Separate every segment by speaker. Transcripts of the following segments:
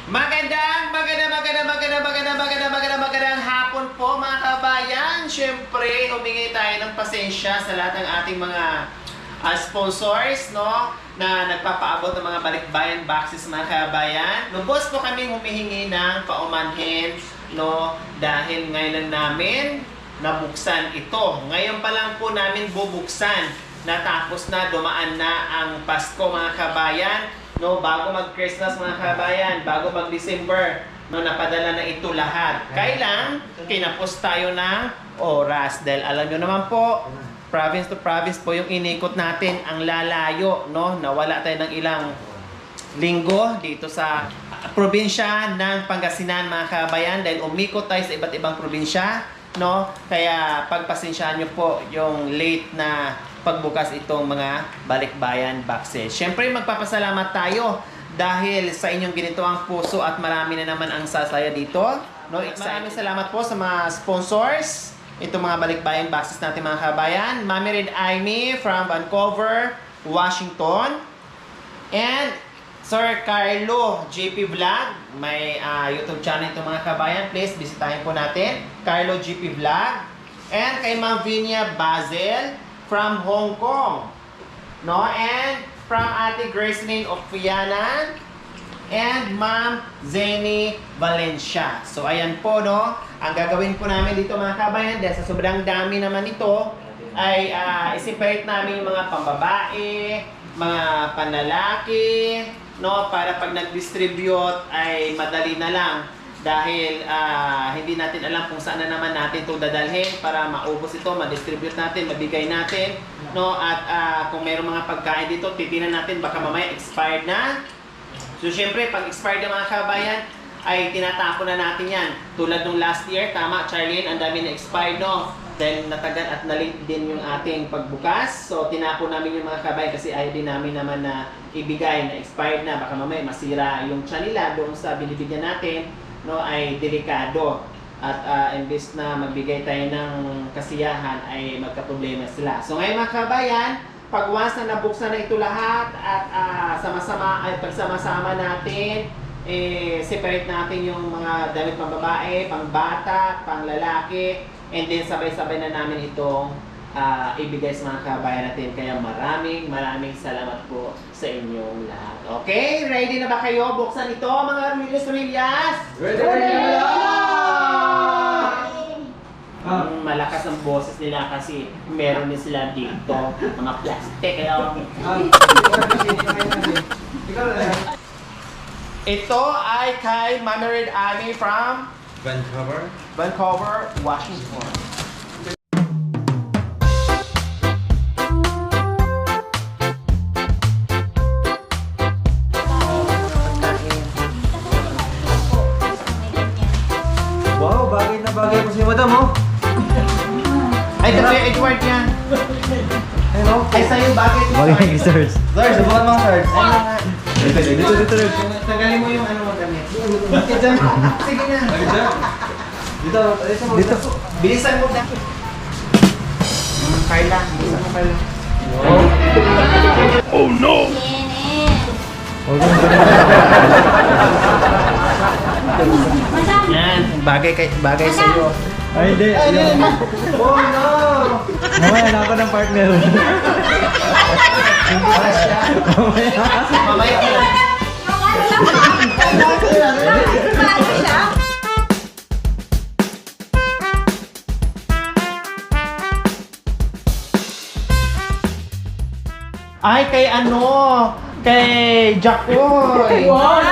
Speaker 1: Magandang hapon po mga kabayan. Siyempre, humingi tayo ng pasensya sa lahat ng ating mga sponsors, no, na nagpapaabot ng mga balikbayan boxes mga kabayan. Lubos po kami humihingi ng paumanhin, no, dahil ngayon lang namin nabuksan ito. Ngayon pa lang po namin bubuksan. Natapos na, dumaan na ang Pasko mga kabayan. No, bago mag-Christmas mga kabayan, bago mag-December, no, napadala na ito lahat. Kailan kinapos tayo ng oras dahil alam nyo naman po, province to province po yung inikot natin, ang lalayo, no? Nawala tayo ng ilang linggo dito sa probinsya ng Pangasinan mga kabayan dahil umikot tayo sa iba't ibang probinsya, no? Kaya pagpasensyahan nyo po yung late na pagbukas itong mga balikbayan boxes. Siyempre magpapasalamat tayo dahil sa inyong ginito ang puso at marami na naman ang sasaya dito. No, maraming salamat po sa mga sponsors. Itong mga balikbayan boxes natin mga kabayan. Mami Red Aimee from Vancouver, Washington. And Sir Carlo GP Vlog. May YouTube channel itong mga kabayan. Please bisitahin po natin. Carlo GP Vlog. And kay Ma'am Vinia Bazel from Hong Kong. No? And from Ate Gracelyn of Fiyanan and Ma'am Zeni Valencia. So ayan po, no, ang gagawin po namin dito mga kabayan dahil sa sobrang dami naman ito ay i-separate namin yung mga pambabae, mga panlalaki, no, para pag nag-distribute ay madali na lang dahil hindi natin alam kung saan na naman natin ito dadalhin para maubos ito, ma-distribute natin, mabigay natin, no, at kung mayroong mga pagkain dito, titinan natin baka mamaya expired na. So syempre pag expired na mga kabayan ay tinatapon na natin yan. Tulad nung last year, tama Charlene, ang dami na expired, no, dahil natagal at na-late din yung ating pagbukas. So tinapon namin yung mga kabayan kasi ayaw din namin naman na ibigay na expired na, baka mamaya masira yung tiyan nila doon sa binibigyan natin, no, ay delikado at imbes na magbigay tayo ng kasiyahan ay magkaproblema sila. So ngayon mga kabayan, pag once na nabuksan na ito lahat at pagsama-sama natin, separate natin yung mga damit pang babae, pang bata, pang lalaki, and then sabay-sabay na namin itong ibigay sa mga kabayan natin. Kaya maraming salamat po sa inyong lahat. Okay? Ready na ba kayo? Buksan ito mga Rumilyas! Ready! Malakas ang boses nila kasi meron din sila dito mga plastic. Kaya ito ay kay Mami Red Aimee from Vancouver, Washington.
Speaker 2: Wow, bagay na bagay po si Madam, oh.
Speaker 1: Ay, ito yung Edward yan. Hello? Ay, sa'yo bagay ito.
Speaker 2: Bagay kay Sirs. Sirs, subukan mga Sirs.
Speaker 1: Ay, mga...
Speaker 2: Dito.
Speaker 1: Tagalin mo yung ano mo damit. Bakit dyan? Sige na.
Speaker 2: Dito.
Speaker 1: Bilisan mo na. Carla. Bilisan mo, Carla.
Speaker 3: Oh no!
Speaker 1: Yan, bagay sa iyo.
Speaker 2: Ay, hindi.
Speaker 1: Oh no!
Speaker 2: Mamaya na ako ng partner.
Speaker 1: Mamaya ka lang. Ay, kay ano? Kay Jacoy!
Speaker 3: Wow!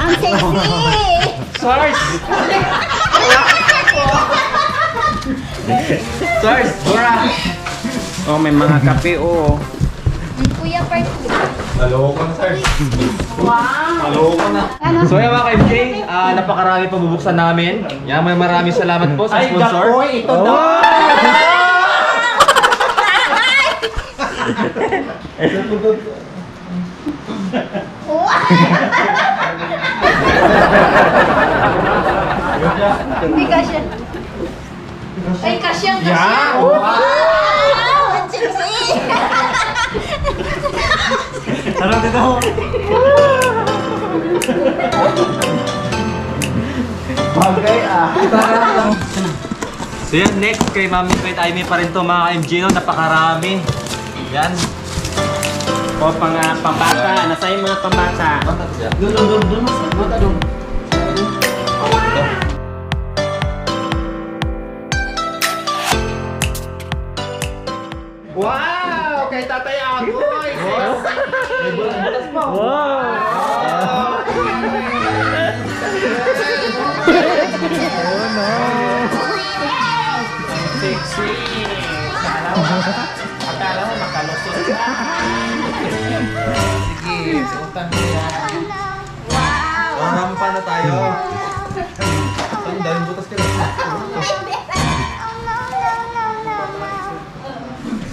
Speaker 4: Ang sexy!
Speaker 1: Source! Source! Bura! Oh, may mga kape, oh.
Speaker 4: Kuya Park.
Speaker 2: Naloko na, Sirs.
Speaker 4: Wow!
Speaker 2: Naloko na.
Speaker 4: Ano?
Speaker 2: So yan mga ka-MJ, napakarami pabubuksan namin. Yan, maraming salamat po sa
Speaker 1: Ay,
Speaker 2: sponsor.
Speaker 1: Jacoy! Ito daw!
Speaker 4: Hindi ka siya. Ay, kasyang,
Speaker 1: Yeah.
Speaker 4: kasyang.
Speaker 1: Wow.
Speaker 4: Wow! Ang sexy!
Speaker 2: Sarap dito.
Speaker 1: Bagay ah.
Speaker 2: So yan, next kay Mami Sweet Amy pa rin to mga ka-MG, no? Napakarami. Yan.
Speaker 1: O, pambata. Nasa yung mga pambata.
Speaker 2: Doon.
Speaker 1: Wow! Kay Tatay Agoy! Sexy!
Speaker 2: Wow!
Speaker 1: Sexy! Akala mo makalusot ka. Sige, suotan mo yan.
Speaker 2: Marami pa na tayo. Ang daming butas ka lang.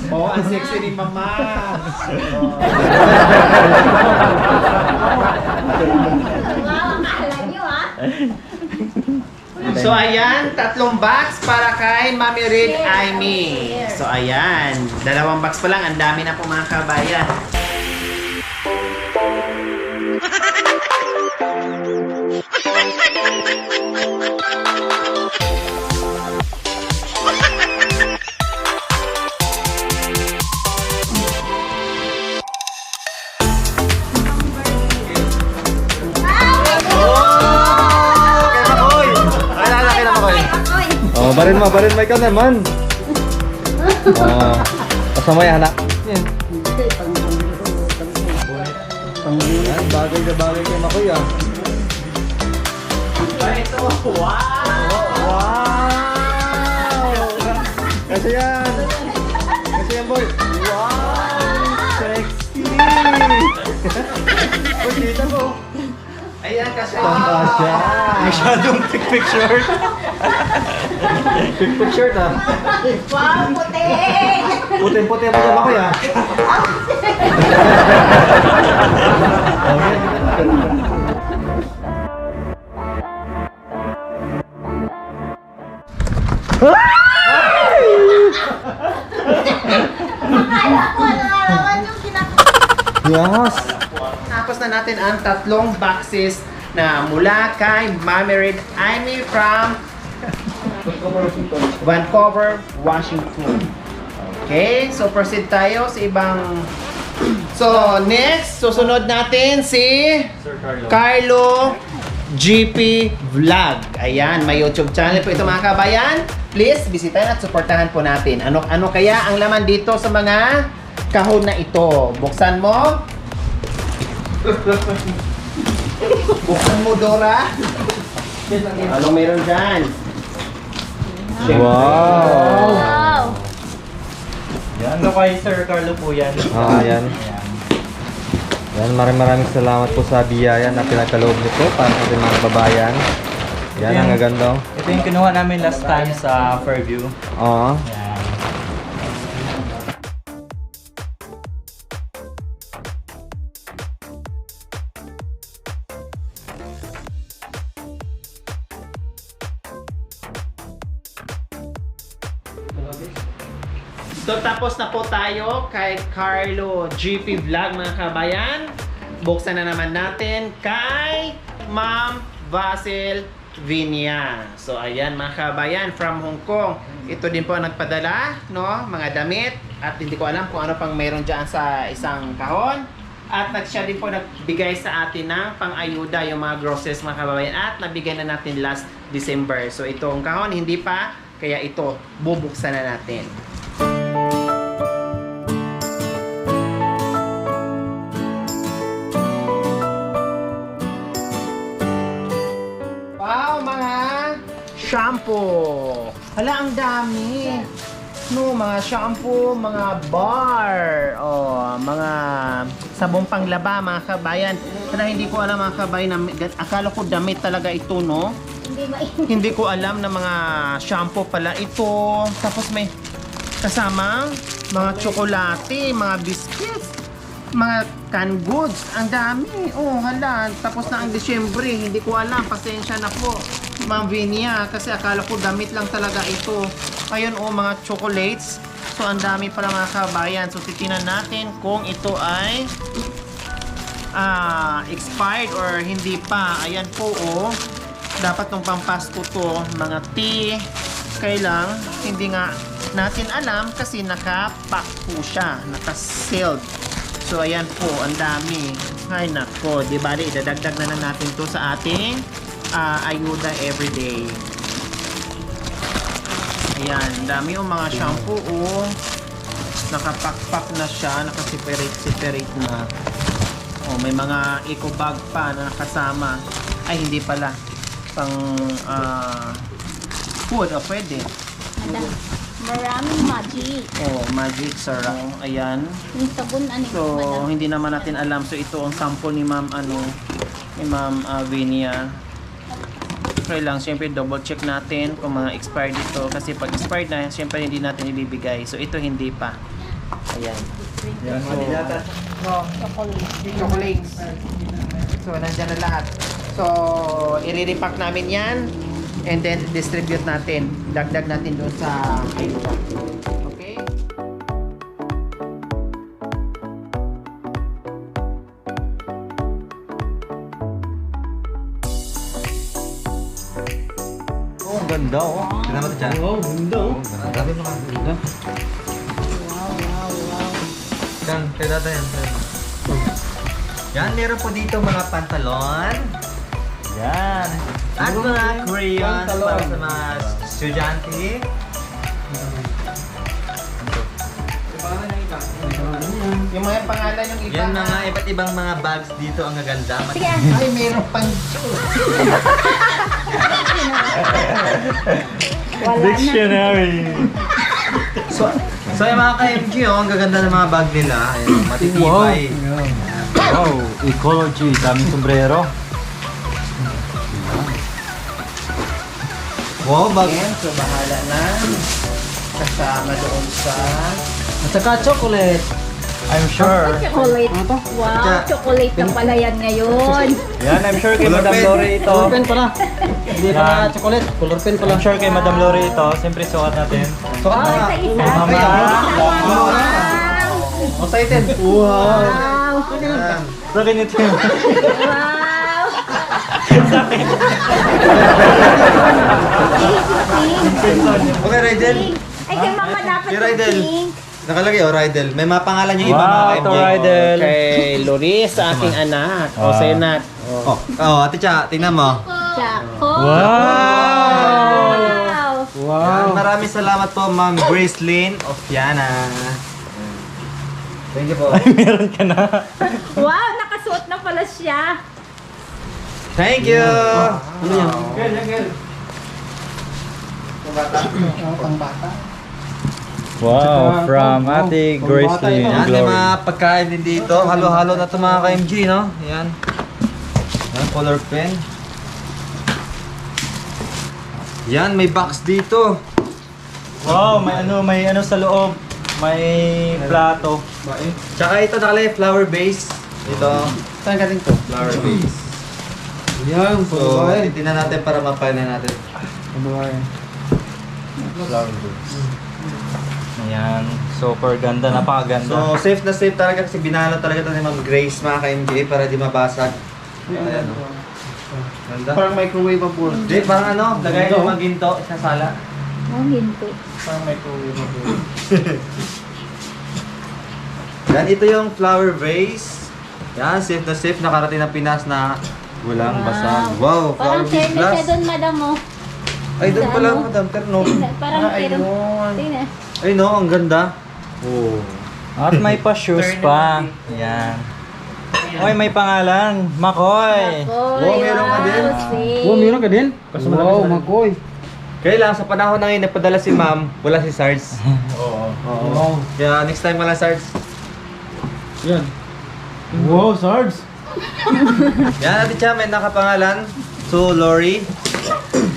Speaker 1: Oh, ang sexy ni Mama.
Speaker 4: Wow, akala nyo ha?
Speaker 1: So ayan, 3 box para kay Mami Red Amy. So ayan, 2 box pa lang, ang dami na po mga kabayan.
Speaker 2: Oh, barin mo ikaw naman. Oh, kasama yan, anak. Yan. Yan, bagay na bagay kay Makoy, ah.
Speaker 1: Ito, wow!
Speaker 2: Kasi yan, boy. Wow, sexy. Uy, kita mo.
Speaker 1: Ayan kasi.
Speaker 2: Tasya. Masyadong pick shirt. Pick shirt, ah.
Speaker 4: Wow, puti!
Speaker 2: Puti mo na Makoy, ah.
Speaker 4: Akala ko, narawan yung
Speaker 2: Yes.
Speaker 1: Tapos na natin ang 3 boxes na mula kay Mami Red Amy from Vancouver, Washington. Okay, so proceed tayo sa ibang... So, next, susunod natin si Carlo GP Vlog. Ayan, may YouTube channel po ito mga kabayan. Please, bisitahin at supportahan po natin. Ano kaya ang laman dito sa mga kahon na ito? Buksan mo. Buksan mo, Dora. Anong meron dyan?
Speaker 2: Wow.
Speaker 4: Wow!
Speaker 3: Yan, ano kay Sir Carlo po yan.
Speaker 2: Ah, yan. Yan, maraming salamat po sa biyaya na pinagkaloob nito para sa ating mga kababayan. Yan, ang gaganda.
Speaker 3: Ito yung kinuha namin last time sa Fairview.
Speaker 2: Oo.
Speaker 3: Yan.
Speaker 1: So tapos na po tayo kay Carlo GP Vlog mga kabayan. Buksan na naman natin kay Ma'am Vasil Vinia. So ayan mga kabayan from Hong Kong. Ito din po ang nagpadala, no? Mga damit at hindi ko alam kung ano pang meron diyan sa isang kahon. At siya din po nagbigay sa atin ng pang-ayuda yung mga groceries mga kababayan at nabigay na natin last December. So itong kahon hindi pa, kaya ito bubuksan na natin. Wow, mga shampoo. Hala, ang dami. No, mga shampoo, mga bar, mga sabong panglaba, mga kabayan. Hala, hindi ko alam mga kabayan, akala ko damit talaga ito, no?
Speaker 4: Hindi mainit.
Speaker 1: Hindi ko alam na mga shampoo pala ito. Tapos may kasamang mga tsokolate, mga biscuits, mga canned goods. Ang dami. Oh, hala. Tapos na ang Disyembre. Hindi ko alam. Pasensya na po, Ma'am Vinia. Kasi akala ko damit lang talaga ito. Ayun mga chocolates. So, ang dami pala mga kabayan. So, titingnan natin kung ito ay expired or hindi pa. Ayan po, dapat nung pampasko to, mga tea. Kailang, hindi nga natin alam kasi nakapack po siya, naka-sealed. So, ayan po, ang dami. Ay, nako, di ba? Idadagdag na natin to sa ating ayuda everyday. Ayan, dami yung mga shampoo, nakapack-pack na siya, nakaseparate na. May mga eco bag pa na nakasama. Ay, hindi pala. Pang food, pwede.
Speaker 4: Maraming magic.
Speaker 1: Magic sarap. Ayan.
Speaker 4: Yung sabon,
Speaker 1: So, hindi naman natin alam. So, ito ang sample ni Ma'am, ni Ma'am Vinia. Try lang, siyempre double check natin kung mga expired ito. Kasi pag expired na, siyempre hindi natin ibibigay. So, ito hindi pa. Ayan.
Speaker 3: Yan,
Speaker 1: So,
Speaker 3: madilata.
Speaker 1: chocolates. So, nandyan na lahat. So, i-repack namin yan. And then, distribute natin. Dagdag natin doon sa ayuda. Okay?
Speaker 2: Oh, ang ganda Tignan mo ito dyan.
Speaker 3: Ganda
Speaker 2: Ang dami mga ganda. Yan, kaya data yan. Yan, meron po dito mga pantalon. Yan. At mga crayons para sa mga estudyante.
Speaker 1: Yung mga pangalan yung iba.
Speaker 2: Yan, mga iba't ibang mga bags dito ang gaganda.
Speaker 4: Sige.
Speaker 1: Ay, meron pang
Speaker 4: Wala
Speaker 3: Dictionary.
Speaker 2: So yung mga ka-MG, ang gaganda ng mga bag nila. Ayan, matitibay.
Speaker 3: Wow, ecology. Daming sombrero.
Speaker 2: Wow, bag.
Speaker 1: Ayan, so bahala na. Kasama doon sa...
Speaker 3: At saka chocolate. I'm sure.
Speaker 4: Chocolate. Wow, chocolate na pala yan ngayon.
Speaker 3: Yan, I'm sure kay
Speaker 2: Color
Speaker 3: Madam
Speaker 2: pen.
Speaker 3: Lori ito.
Speaker 5: Color pen pala. Hindi
Speaker 3: Yan.
Speaker 5: pala chocolate. Color pen pala.
Speaker 3: I'm sure kay Madam Lori ito. Siyempre sukat natin.
Speaker 2: Sukat
Speaker 4: Oh,
Speaker 2: na.
Speaker 4: isa-isa.
Speaker 3: Mama.
Speaker 4: Wow.
Speaker 2: Excited.
Speaker 4: Wow.
Speaker 2: Yan.
Speaker 3: Sa akin ito yun.
Speaker 4: Wow. Pink.
Speaker 2: Okay, Rydel.
Speaker 4: Ay, kay mama dapat
Speaker 2: Si
Speaker 4: yung
Speaker 2: Rydel.
Speaker 4: pink.
Speaker 2: Nakalagay, Rydel. May mga pangalan yung iba
Speaker 3: Wow,
Speaker 2: mga
Speaker 3: ito
Speaker 2: ka-MG.
Speaker 3: Rydel.
Speaker 1: Kay Loris, sa aking anak. O, sa'yo Nat.
Speaker 2: Ate Cha, tingnan mo.
Speaker 4: Choco.
Speaker 3: Wow!
Speaker 4: Wow.
Speaker 2: Yan, maraming salamat po, Ma'am Grace Lynn of Yana. Thank you po.
Speaker 3: Meron ka na.
Speaker 4: Wow, nakasuot na pala siya.
Speaker 2: Thank you.
Speaker 5: Ano yan?
Speaker 3: Wow, from Ate Grace Lynn.
Speaker 2: Yan, may mga pagkain din dito. Halo-halo na ito mga ka-MG, no? Yan. Yan, color pen. Yan, may box dito.
Speaker 3: Wow, may ano sa loob. May plato.
Speaker 2: Tsaka ito nakalagay flower base. Ito,
Speaker 1: Saan galing to?
Speaker 2: flower base.
Speaker 5: Yan,
Speaker 2: So, titignan natin para mapain natin. Flower base.
Speaker 3: Ayan, super ganda, napakaganda.
Speaker 2: So, safe na safe talaga kasi binalo talaga ito ni Ma'am Grace mga ka-MJ para di mabasag. Ayan. Ganda.
Speaker 1: Parang microwavable.
Speaker 2: Di, parang ano, lagay mo maginto sa sala.
Speaker 4: Oh, ginto.
Speaker 1: Parang microwavable.
Speaker 2: Yan, ito yung flower vase. Yan, safe na safe. Nakarating ng Pinas na walang basag. Wow, flower
Speaker 4: Parang
Speaker 2: vase
Speaker 4: fairness
Speaker 2: glass.
Speaker 4: siya doon, madam mo.
Speaker 2: Ay, doon
Speaker 4: Sa
Speaker 2: pala,
Speaker 4: ano?
Speaker 2: madam. Terno.
Speaker 4: Parang pero.
Speaker 1: ayun.
Speaker 4: Tingnan.
Speaker 2: Ay, no, ang ganda. Oh.
Speaker 3: At may pa-shoes pa. Ayan. Oy, may pangalan. Makoy.
Speaker 2: Wow, meron ka din?
Speaker 5: Wow, meron ka din? Wow, makoy.
Speaker 2: Kaya lang, sa panahon na ngayon, nagpadala si ma'am, wala si Sarge.
Speaker 3: Oo.
Speaker 2: Oo. Kaya next time wala Sarge.
Speaker 5: Yan. Wow, Sarge.
Speaker 2: Yan, Ate Cha, may nakapangalan. So, Lori.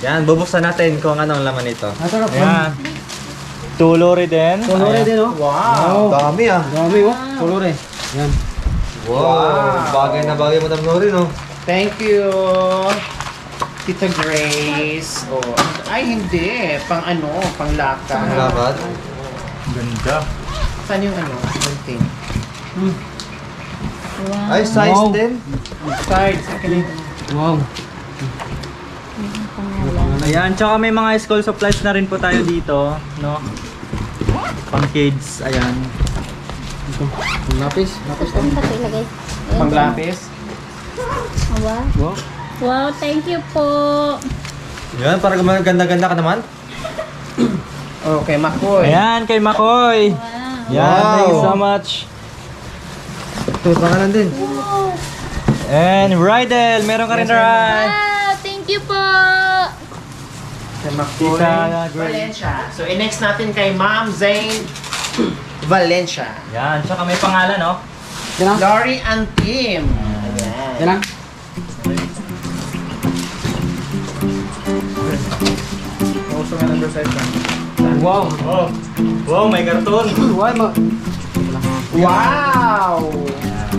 Speaker 2: Yan, bubuksan natin kung anong laman nito.
Speaker 5: Natarap
Speaker 3: Ayan. Tulori din.
Speaker 5: Color din, oh.
Speaker 1: Wow!
Speaker 2: Dami ah.
Speaker 5: Dami, oh. Color eh. Yan.
Speaker 2: Wow. Bagay na bagay, Madam Lori, no?
Speaker 1: Thank you! Tita Grace. Oh. Ay, hindi. Pang ano, pang laka.
Speaker 2: Lakad.
Speaker 3: Ganda.
Speaker 1: Saan yung ano? Bunting.
Speaker 4: Wow.
Speaker 2: Ay, size
Speaker 5: Wow.
Speaker 2: din.
Speaker 1: Cards. Okay.
Speaker 5: Wow.
Speaker 4: Pangalan.
Speaker 3: Ayan, tsaka may mga school supplies na rin po tayo dito, no? Pang kids, ayan.
Speaker 5: Ito. Lapis. Lapis to.
Speaker 4: Saan ba ito ilagay? Ayan.
Speaker 1: Pang lapis.
Speaker 4: Wow.
Speaker 5: Wow.
Speaker 4: Wow, thank you po.
Speaker 2: Yan, parang ganda-ganda ka naman.
Speaker 1: Okay, Makoy.
Speaker 3: Ayan, kay Makoy.
Speaker 4: Wow.
Speaker 3: Yan, thank you
Speaker 2: Wow.
Speaker 3: so much.
Speaker 2: Ito, pangalan din.
Speaker 3: And Rydel, meron ka rin Ryd.
Speaker 4: Wow, thank you po.
Speaker 1: Kay Makoy.
Speaker 3: Tita Grace.
Speaker 1: Valencia. So, i-next natin kay Ma'am Zane Valencia.
Speaker 3: Yan, tsaka may pangalan, no?
Speaker 5: Yan lang.
Speaker 1: Lori and Tim.
Speaker 5: Yan
Speaker 1: Ayan.
Speaker 5: lang.
Speaker 3: Wow. Oh. Wow, may karton.
Speaker 5: Why ma?
Speaker 1: Wow!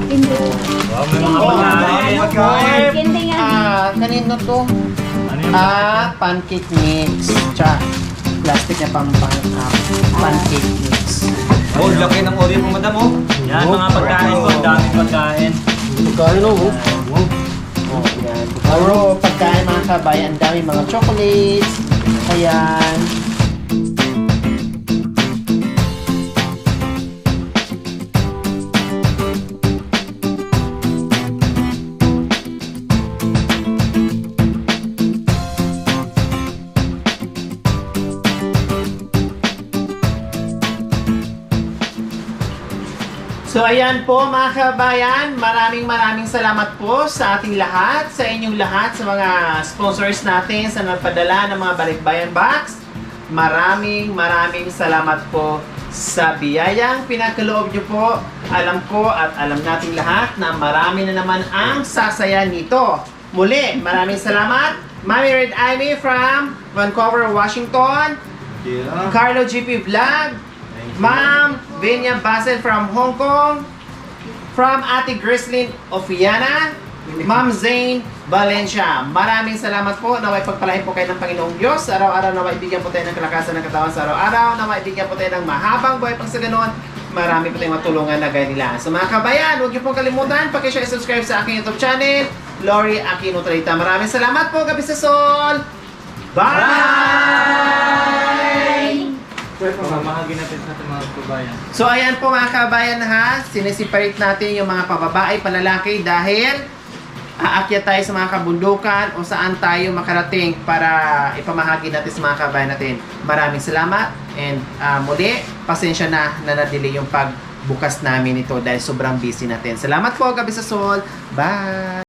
Speaker 4: Hindi.
Speaker 3: Wow, may mga pagkain.
Speaker 1: Pagkain.
Speaker 4: Hindi nga.
Speaker 1: Kanino to?
Speaker 3: Ano yung
Speaker 1: Pancake mix. Tsaka, plastic na pancake mix.
Speaker 2: Oh, laki ng oreo mo, madam, oh.
Speaker 3: Yan, mga pagkain po. Ang daming pagkain.
Speaker 5: Pagkain oh. Wow.
Speaker 1: Oh, yan. Puro pagkain mga kabayan. Ang dami mga chocolates. Ayan. So ayan po mga kabayan, maraming salamat po sa ating lahat, sa inyong lahat, sa mga sponsors natin sa nagpadala ng mga Balikbayan Box. Maraming salamat po sa biyayang pinakaloob nyo po. Alam ko at alam nating lahat na marami na naman ang sasaya nito. Muli, maraming salamat. Mami Red Ivy from Vancouver, Washington.
Speaker 2: Yeah.
Speaker 1: Carlo GP Vlog. Ma'am Venya Basel from Hong Kong. From Ate Grislin Ofiana. Ma'am Zane Valencia. Maraming salamat po. Naway pagpalain po kayo ng Panginoong Diyos. Araw-araw naway bigyan po tayo ng kalakasan ng katawan sa araw-araw. Naway bigyan po tayo ng mahabang buhay pang sa ganon. Marami po tayong matulungan na gaya nila. So mga kabayan, huwag niyo pong kalimutan. Pakishare and subscribe sa aking YouTube channel. Lori Aquino Trita. Maraming salamat po. Gabi sa Sol. Bye!
Speaker 3: Mamahagin natin sa ating mga kabayan.
Speaker 1: So ayan po mga kabayan ha, sinisiparate natin yung mga pababae, palalaki dahil aakyat tayo sa mga kabundukan o saan tayo makarating para ipamahagi natin sa mga kabayan natin. Maraming salamat and muli, pasensya na na-delay yung pagbukas namin ito dahil sobrang busy natin. Salamat po, Gabi sa Sol. Bye!